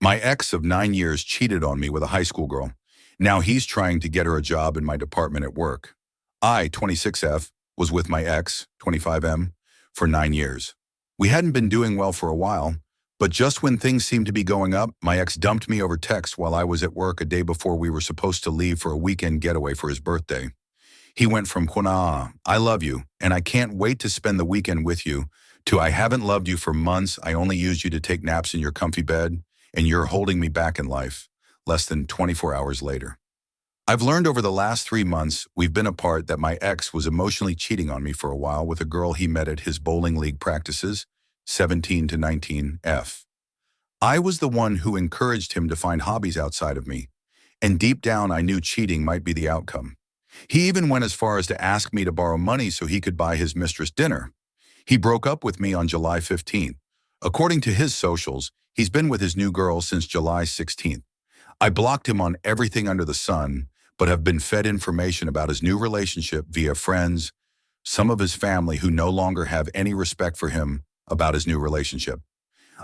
My ex of 9 years cheated on me with a high school girl. Now he's trying to get her a job in my department at work. I, 26F, was with my ex, 25M, for 9 years. We hadn't been doing well for a while, but just when things seemed to be going up, my ex dumped me over text while I was at work a day before we were supposed to leave for a weekend getaway for his birthday. He went from "Kuna, I love you, and I can't wait to spend the weekend with you," to "I haven't loved you for months, I only used you to take naps in your comfy bed, and you're holding me back in life," less than 24 hours later. I've learned over the last 3 months we've been apart that my ex was emotionally cheating on me for a while with a girl he met at his bowling league practices, 17 to 19F. I was the one who encouraged him to find hobbies outside of me, and deep down I knew cheating might be the outcome. He even went as far as to ask me to borrow money so he could buy his mistress dinner. He broke up with me on July 15th. According to his socials, he's been with his new girl since July 16th. I blocked him on everything under the sun, but have been fed information about his new relationship via friends, some of his family who no longer have any respect for him about his new relationship.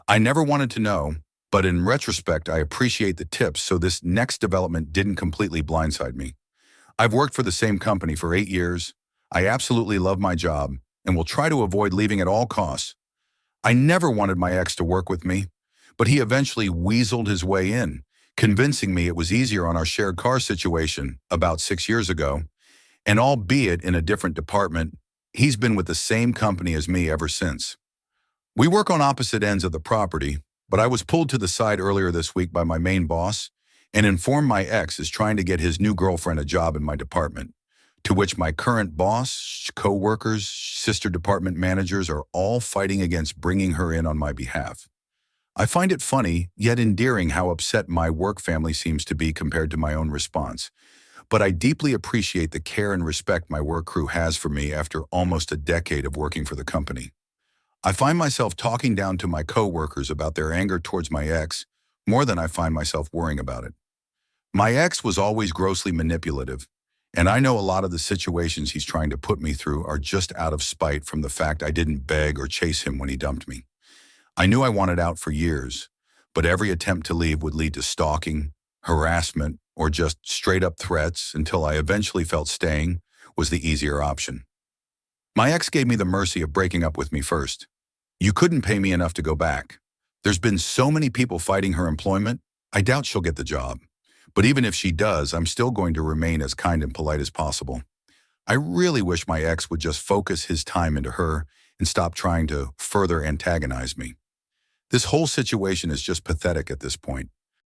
I never wanted to know, but in retrospect, I appreciate the tips so this next development didn't completely blindside me. I've worked for the same company for 8 years. I absolutely love my job and will try to avoid leaving at all costs. I never wanted my ex to work with me, but he eventually weaseled his way in, convincing me it was easier on our shared car situation about 6 years ago, and albeit in a different department, he's been with the same company as me ever since. We work on opposite ends of the property, but I was pulled to the side earlier this week by my main boss and informed my ex is trying to get his new girlfriend a job in my department, to which my current boss, co-workers, sister department managers are all fighting against bringing her in on my behalf. I find it funny, yet endearing how upset my work family seems to be compared to my own response, but I deeply appreciate the care and respect my work crew has for me after almost a decade of working for the company. I find myself talking down to my co-workers about their anger towards my ex more than I find myself worrying about it. My ex was always grossly manipulative, and I know a lot of the situations he's trying to put me through are just out of spite from the fact I didn't beg or chase him when he dumped me. I knew I wanted out for years, but every attempt to leave would lead to stalking, harassment, or just straight-up threats until I eventually felt staying was the easier option. My ex gave me the mercy of breaking up with me first. "You couldn't pay me enough to go back. There's been so many people fighting her employment, I doubt she'll get the job. But even if she does, I'm still going to remain as kind and polite as possible." I really wish my ex would just focus his time into her and stop trying to further antagonize me. This whole situation is just pathetic at this point.